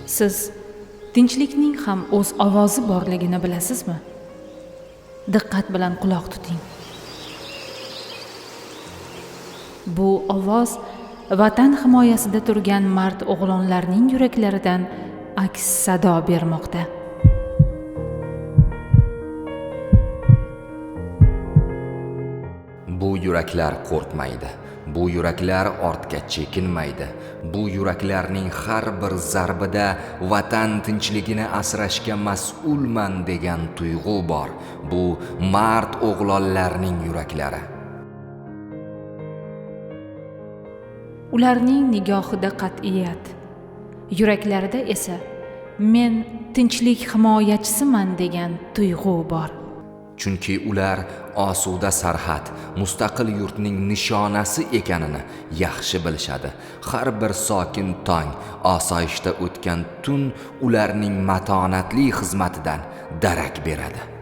Siz tinchlikning ham o'z ovozi borligini bilasizmi? Diqqat bilan quloq tuting. Bu ovoz vatan himoyasida turgan mard o'g'lonlarning yuraklaridan aks sado bermoqda. Bu yuraklar qo'rqmaydi. Bu yuraklar ortga chekinmaydi. Bu yuraklarning har bir zarbida vatan tinchligini asrashga mas'ulman degan tuyg'u bor. Bu mard o'g'lonlarning yuraklari. Ularning nigohida qat'iyat, yuraklarida esa men tinchlik himoyachisiman degan tuyg'u bor. Chunki ular osuda sarhad, mustaqil yurtning nishonasi ekanini yaxshi bilishadi. Har bir sokin tong, osoyishta o'tgan tun ularning matonatli xizmatidan darak beradi.